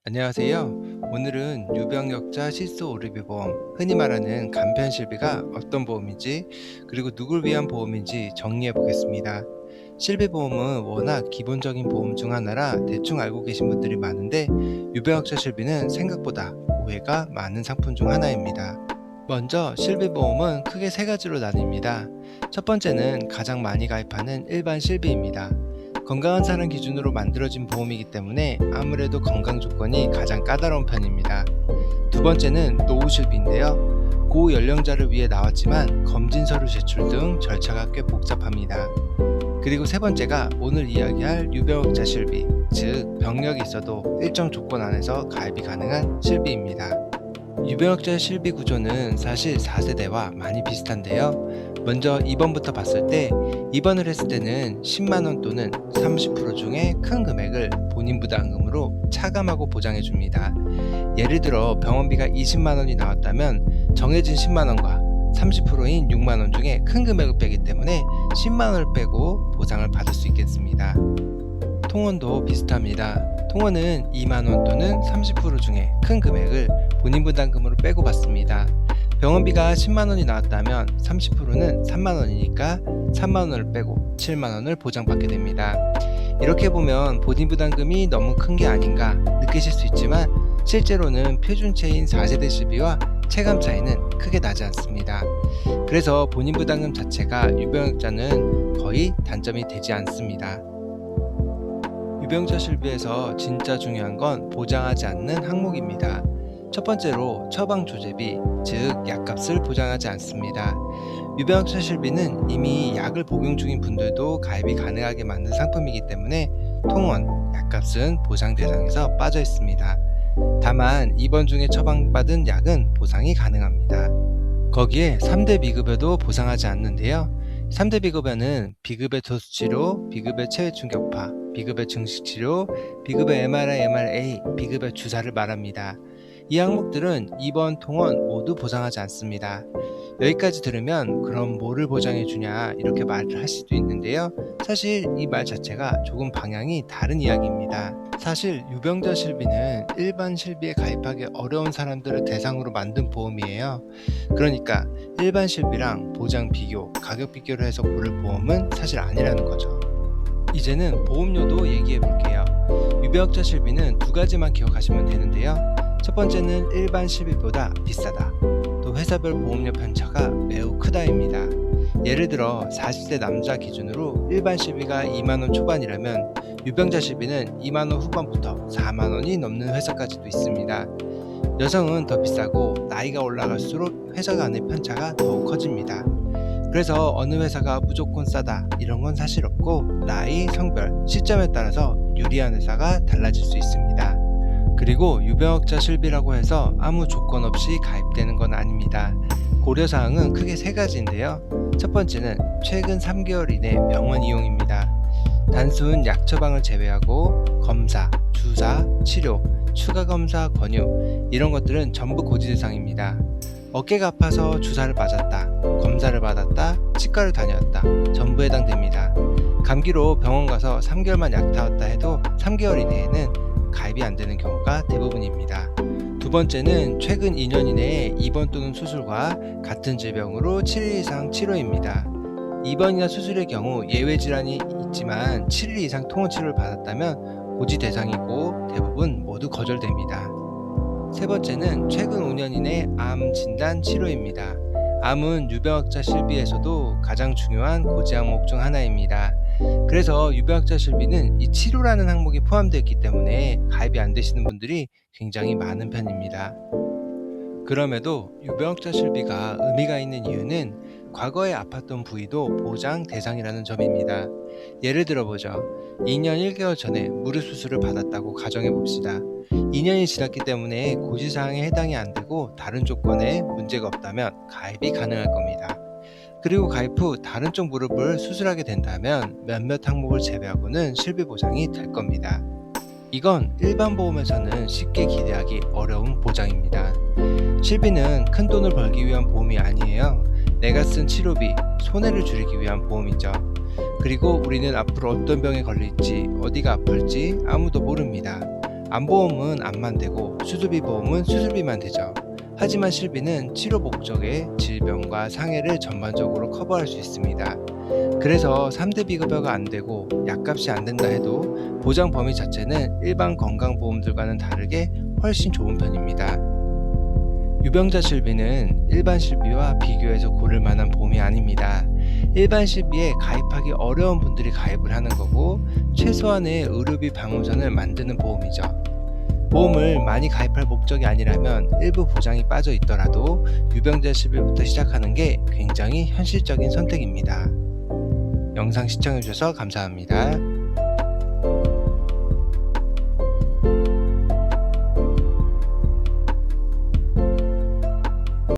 안녕하세요. 오늘은 유병역자 실손오류비보험, 흔히 말하는 간편실비가 어떤 보험인지, 그리고 누굴 위한 보험인지 정리해 보겠습니다. 실비보험은 워낙 기본적인 보험 중 하나라 대충 알고 계신 분들이 많은데, 유병역자 실비는 생각보다 오해가 많은 상품 중 하나입니다. 먼저 실비보험은 크게 세 가지로 나뉩니다. 첫 번째는 가장 많이 가입하는 일반 실비입니다. 건강한 사람 기준으로 만들어진 보험이기 때문에 아무래도 건강 조건이 가장 까다로운 편입니다. 두 번째는 노후실비인데요. 고연령자를 위해 나왔지만 검진 서류 제출 등 절차가 꽤 복잡합니다. 그리고 세 번째가 오늘 이야기할 유병역자 실비, 즉 병력이 있어도 일정 조건 안에서 가입이 가능한 실비입니다. 유병역자 실비 구조는 사실 4세대와 많이 비슷한데요. 먼저 입원부터 봤을 때 입원을 했을 때는 10만원 또는 30% 중에 큰 금액을 본인 부담금으로 차감하고 보장해 줍니다. 예를 들어 병원비가 20만원이 나왔다면 정해진 10만원과 30%인 6만원 중에 큰 금액을 빼기 때문에 10만원을 빼고 보상을 받을 수 있겠습니다. 통원도 비슷합니다. 통원은 2만원 또는 30% 중에 큰 금액을 본인 부담금으로 빼고 받습니다. 병원비가 10만원이 나왔다면 30%는 3만원이니까 3만원을 빼고 7만원을 보장받게 됩니다. 이렇게 보면 본인 부담금이 너무 큰 게 아닌가 느끼실 수 있지만 실제로는 표준체인 4세대 실비와 체감 차이는 크게 나지 않습니다. 그래서 본인 부담금 자체가 유병역자는 거의 단점이 되지 않습니다. 유병자 실비에서 진짜 중요한 건 보장하지 않는 항목입니다. 첫 번째로 처방 조제비, 즉 약값을 보장하지 않습니다. 유병역자 실비는 이미 약을 복용 중인 분들도 가입이 가능하게 만든 상품이기 때문에 통원, 약값은 보장 대상에서 빠져 있습니다. 다만 입원 중에 처방받은 약은 보상이 가능합니다. 거기에 3대 비급여도 보상하지 않는데요. 3대 비급여는 비급여 도수치료, 비급여 체외충격파, 비급여 증식치료, 비급여 MRI, MRA, 비급여 주사를 말합니다. 이 항목들은 입원, 통원 모두 보상하지 않습니다. 여기까지 들으면 그럼 뭐를 보장해 주냐 이렇게 말을 할 수도 있는데요. 사실 이 말 자체가 조금 방향이 다른 이야기입니다. 사실 유병자 실비는 일반 실비에 가입하기 어려운 사람들을 대상으로 만든 보험이에요. 그러니까 일반 실비랑 보장 비교, 가격 비교를 해서 고를 보험은 사실 아니라는 거죠. 이제는 보험료도 얘기해 볼게요. 유병역자 실비는 두 가지만 기억하시면 되는데요. 첫 번째는 일반 실비보다 비싸다. 또 회사별 보험료 편차가 매우 크다입니다. 예를 들어 40대 남자 기준으로 일반 실비가 2만원 초반이라면 유병자 실비는 2만원 후반부터 4만원이 넘는 회사까지도 있습니다. 여성은 더 비싸고 나이가 올라갈수록 회사 간의 편차가 더욱 커집니다. 그래서 어느 회사가 무조건 싸다 이런 건 사실 없고 나이, 성별, 시점에 따라서 유리한 회사가 달라질 수 있습니다. 그리고 유병역자 실비라고 해서 아무 조건 없이 가입되는 건 아닙니다. 고려사항은 크게 세 가지인데요. 첫 번째는 최근 3개월 이내 병원 이용입니다. 단순 약 처방을 제외하고 검사, 주사, 치료, 추가 검사, 권유 이런 것들은 전부 고지 대상입니다. 어깨가 아파서 주사를 맞았다, 검사를 받았다, 치과를 다녔다 전부 해당됩니다. 감기로 병원 가서 3개월만 약 타왔다 해도 3개월 이내에는 가입이 안 되는 경우가 대부분입니다. 두 번째는 최근 2년 이내에 입원 또는 수술과 같은 질병으로 7일 이상 치료입니다. 입원이나 수술의 경우 예외 질환이 있지만 7일 이상 통원 치료를 받았다면 고지 대상이고 대부분 모두 거절됩니다. 세 번째는 최근 5년 이내 암 진단 치료입니다. 암은 유병역자 실비에서도 가장 중요한 고지 항목 중 하나입니다. 그래서 유병역자 실비는 이 치료라는 항목이 포함되어 있기 때문에 가입이 안 되시는 분들이 굉장히 많은 편입니다. 그럼에도 유병역자 실비가 의미가 있는 이유는 과거에 아팠던 부위도 보장 대상이라는 점입니다. 예를 들어보죠. 2년 1개월 전에 무릎 수술을 받았다고 가정해 봅시다. 2년이 지났기 때문에 고지사항에 해당이 안 되고 다른 조건에 문제가 없다면 가입이 가능할 겁니다. 그리고 가입 후 다른 쪽 무릎을 수술하게 된다면 몇몇 항목을 제외하고는 실비 보장이 될 겁니다. 이건 일반 보험에서는 쉽게 기대하기 어려운 보장입니다. 실비는 큰 돈을 벌기 위한 보험이 아니에요. 내가 쓴 치료비, 손해를 줄이기 위한 보험이죠. 그리고 우리는 앞으로 어떤 병에 걸릴지, 어디가 아플지 아무도 모릅니다. 암보험은 암만 되고 수술비 보험은 수술비만 되죠. 하지만 실비는 치료 목적의 질병과 상해를 전반적으로 커버할 수 있습니다. 그래서 3대 비급여가 안 되고 약값이 안 된다 해도 보장 범위 자체는 일반 건강보험들과는 다르게 훨씬 좋은 편입니다. 유병자 실비는 일반 실비와 비교해서 고를 만한 보험이 아닙니다. 일반 실비에 가입하기 어려운 분들이 가입을 하는 거고 최소한의 의료비 방어선을 만드는 보험이죠. 보험을 많이 가입할 목적이 아니라면 일부 보장이 빠져 있더라도 유병자 실비부터 시작하는 게 굉장히 현실적인 선택입니다. 영상 시청해주셔서 감사합니다.